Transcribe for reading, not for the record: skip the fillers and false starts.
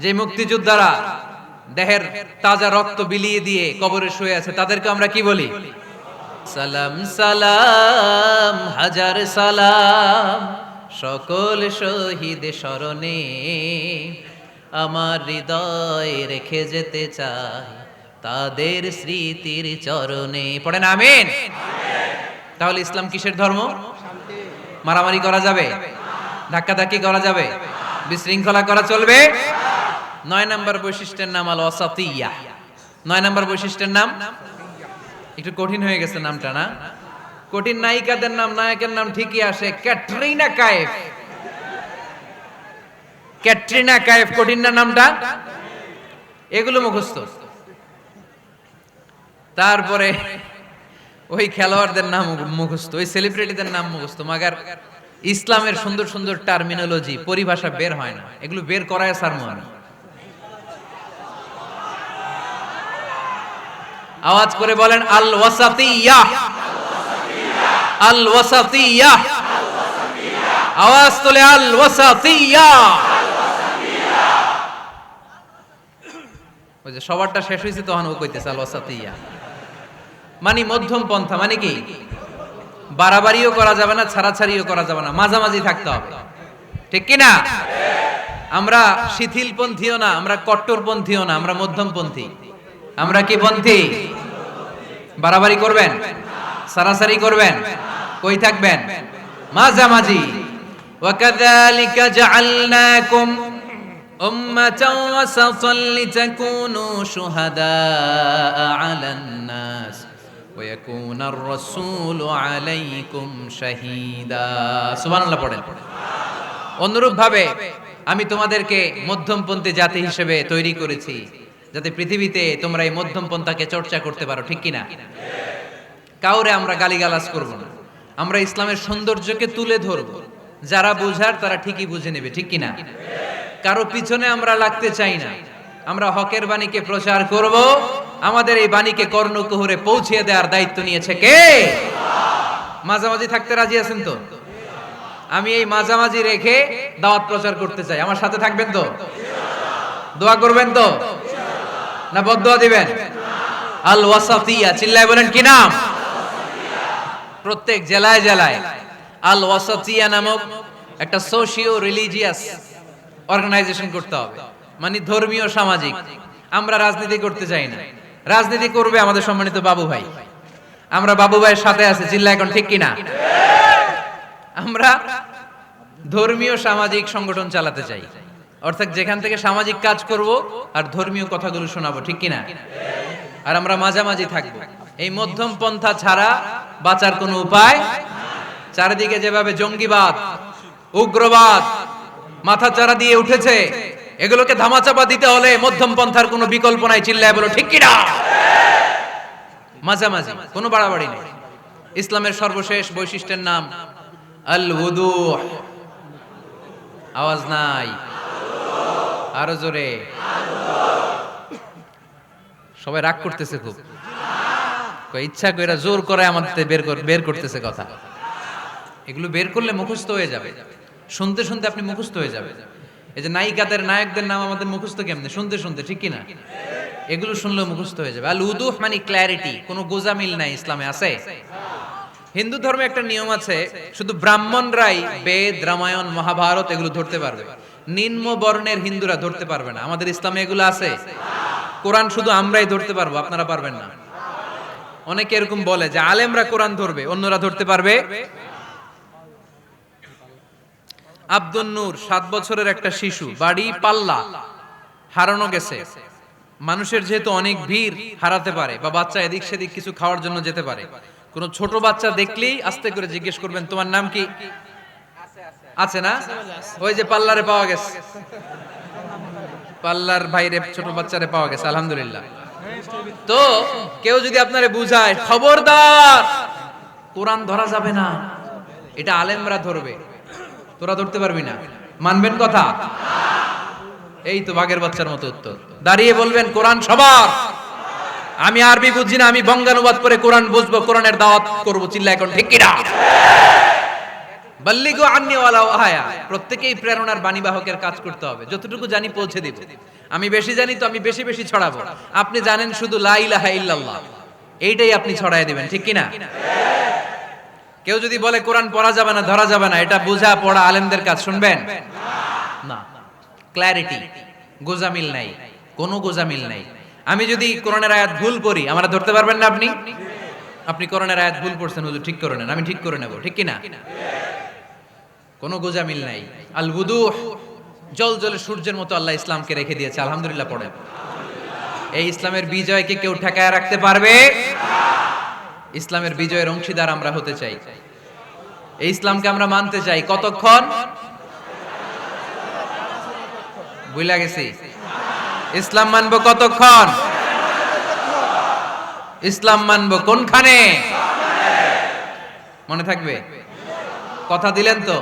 যে মুক্তিযোদ্ধারা দেহের তাজা রক্ত বিলিয়ে দিয়ে কবরে শুয়ে আছে তাদেরকে আমরা কি বলি? সালাম সালাম হাজার সালাম সকল শহীদ স্মরণে আমার হৃদয় রেখে যেতে চাই তাদের স্মৃতির চরণে। পড়েন আমিন। তাহলে ইসলাম কিসের ধর্ম? মারামারি করা যাবে? ধাক্কাধাক্কি করা যাবে? বিশৃঙ্খলা করা চলবে? 9 নম্বর বৈশিষ্ট্যের নাম আল ওয়াসাতিয়া। 9 নম্বর বৈশিষ্ট্যের নাম একটু কঠিন হয়ে গেছে নামটা, না? কঠিন নায়িকাদের নাম নায়কের নাম ঠিকই আসে, ক্যাটরিনা কাইফ। ক্যাটরিনা কাইফ কঠিন না নামটা? এগুলো মুখস্থ। তারপরে ওই খেলোয়াড়দের নাম মুখস্থ, ওই সেলিব্রিটিদের নাম মুখস্থ, মাগার ইসলামের সুন্দর সুন্দর টার্মিনোলজি পরিভাষা বের হয় না। এগুলো বের করায় সারমন। আওয়াজ করে বলেন আল ওয়াসাতিয়া, আল ওয়াসাতিয়া। আওয়াজ তোলে আল ওয়াসাতিয়া। ওই যে সবারটা শেষ হয়েছে তখন ও কইতেছে আল ওয়াসাতিয়া, মানে মধ্যম পন্থা। মানে কি? বাড়াবাড়িও করা যাবে না, ছাড়াছাড়িও করা যাবে না, মাঝামাঝি থাকতে হবে, ঠিক কি না? আমরা শিথিলপন্থীও না, আমরা কট্টরপন্থীও না, আমরা মধ্যমপন্থী। আমরা কি পন্থী? বাড়াবাড়ি করবেন, সারাসারি করবেন, কই থাকবেন? মাঝামাঝি। ওয়াকাযালিকা জাআলনাকুম উম্মাতাও ওয়াসাতাল লিতাকুনু শুহাদাআ আলান নাস ওয়া ইয়াকুনার রাসূলু আলাইকুম শাহীদা। সুবহানাল্লাহ পড়েন। অনুরূপ ভাবে আমি তোমাদেরকে মধ্যমপন্থী জাতি হিসেবে তৈরি করেছি যাতে পৃথিবীতে তোমরা এই মধ্যম পন্থাকে চর্চা করতে পারো, ঠিক কিনা? কাউরে আমরা গালিগালাজ করব না, আমরা ইসলামের সৌন্দর্যকে তুলে ধরব। যারা বুঝার তারা ঠিকই বুঝে নেবে, ঠিক কিনা? কারো পিছনে আমরা লাগতে চাই না, আমরা হকের বাণীকে প্রচার করব। আমাদের এই বাণীকে কর্ণকুহরে পৌঁছে দেওয়ার দায়িত্ব নিয়েছে কে? মাঝামাঝি থাকতে রাজি আছেন তো? আমি এই মাঝামাঝি রেখে দাওয়াত প্রচার করতে চাই। আমার সাথে থাকবেন তো? দোয়া করবেন তো? না বদদোয়া দিবেন? আল ওয়াসাতিয়া, চিল্লায় বলেন কি নাম? প্রত্যেক জেলায় জেলায় আল ওয়াসাতিয়া নামক একটা সোশিও রিলিজিয়াস অর্গানাইজেশন করতে হবে, মানে ধর্মীয় সামাজিক। আমরা রাজনীতি করতে চাই না, রাজনীতি করবে আমাদের সম্মানিত বাবু ভাই। আমরা বাবু ভাইয়ের সাথে আছি, চিল্লায় এখন ঠিক কিনা? আমরা ধর্মীয় সামাজিক সংগঠন চালাতে চাই, অর্থাৎ যেখান থেকে সামাজিক কাজ করব আর ধর্মীয় কথাগুলো শোনাবো, ঠিক কিনা? আর আমরা মাঝামাঝি থাকবো। এই মধ্যম পন্থা ছাড়া বাঁচার কোনো উপায়। চারিদিকে যেভাবে জঙ্গিবাদ, উগ্রবাদ মাথাচাড়া দিয়ে উঠেছে, এগুলোকে ধামাচাপা দিতে হলে মধ্যম পন্থার কোনো বিকল্প নাই, চিল্লায় বলো ঠিক কিনা? মাঝামাঝি, কোনো বাড়াবাড়ি নেই। ইসলামের সর্বশেষ বৈশিষ্ট্যের নাম আল ওযুহ। আওয়াজ নাই, আরো জোরে। সবাই রাগ করতেছে খুব, ইচ্ছা করে জোর করে আমাদের বের করতেছে কথা। এগুলো বের করলে মুখস্থ হয়ে যাবে, শুনতে শুনতে আপনি মুখস্থ হয়ে যাবে। এই যে নায়িকাদের নায়কদের নাম আমাদের মুখস্থ কেমনে? শুনতে শুনতে, ঠিক কিনা? এগুলো শুনলেও মুখস্থ হয়ে যাবে। আল উদুহ মানে ক্ল্যারিটি, কোনো গোজামিল নাই ইসলামে আছে। হিন্দু ধর্মে একটা নিয়ম আছে, শুধু ব্রাহ্মণরাই বেদ, রামায়ণ, মহাভারত এগুলো ধরতে পারবে, নিম্ন বর্ণের হিন্দুরা ধরতে পারবে না। আমাদের ইসলামে এগুলো আছে। কোরআন শুধু আমরাই ধরতে পারবো, আপনারা পারবেন না। অনেকে এরকম বলে যে আলেমরা কোরআন ধরবে, অন্যরা ধরতে পারবে। আব্দুল নূর 7 বছরের একটা শিশু, বাড়ি পাল্লা, হারানো গেছে। মানুষের যেহেতু অনেক ভিড় হারাতে পারে, বা বাচ্চা এদিক সেদিক কিছু খাওয়ার জন্য যেতে পারে, কোন ছোট বাচ্চা দেখলেই আস্তে করে জিজ্ঞেস করবেন তোমার নাম কি? আছে না? ওই যে পাল্লারে পাওয়া গেছে, পাল্লার বাইরে ছোট বাচ্চারে পাওয়া গেছে, আলহামদুলিল্লাহ। তো কেউ যদি আপনারে বুঝায় খবরদার কোরআন ধরা যাবে না, এটা আলেমরা ধরবে, তোরা ধরতে পারবি না, মানবেন কথা? এই তো বাঘের বাচ্চার মতো উত্তর। দাঁড়িয়ে বলবেন কোরআন সবার। আমি আরবি বুঝি না, আমি বঙ্গানুবাদ করে কোরআন বুঝবো, কোরআনের দাওয়াত করবো, চিল্লা এখন ঠিক কিনা? বাল্লিগু আন্নি ওয়ালাউ আয়া, প্রত্যেকেই প্রেরণার বাণীবাহকের কাজ করতে হবে। যতটুকু জানি পৌঁছে দিব। আমি বেশি জানি তো আমি বেশি বেশি ছড়াবো। আপনি জানেন শুধু লা ইলাহা ইল্লাল্লাহ, এইটাই আপনি ছড়ায় দিবেন, ঠিক কি না? কেউ যদি বলে কোরআন পড়া যাবে না, ধরা যাবে না, এটা বোঝা পড়া আলেমদের কাজ, শুনবেন না। ক্ল্যারিটি, গোজামিল নাই, কোনো গোজামিল নাই। আমি যদি কোরআনের আয়াত ভুল পড়ি, আমরা ধরতে পারবেন না আপনি? আপনি কোরআনের আয়াত ভুল পড়ছেন, হুজুর ঠিক করে নেন, আমি ঠিক করে নেব, ঠিক কি না? কোনো গোজামিল নাই। আল বুদুহ, জল জলে সূর্যের মতো আল্লাহ ইসলামকে রেখে দিয়েছে, আলহামদুলিল্লাহ পড়েন। এই ইসলামের বিজয়কে কেউ ঠেকায় রাখতে পারবে? ইসলামের বিজয়ের অংশীদার আমরা হতে চাই, এই ইসলামকে আমরা মানতে চাই। কতক্ষণ? বুঝলা গেছি? ইসলাম মানবো কতক্ষণ? ইসলাম মানবো কোনখানে? মনে থাকবে? কথা দিলেন তো?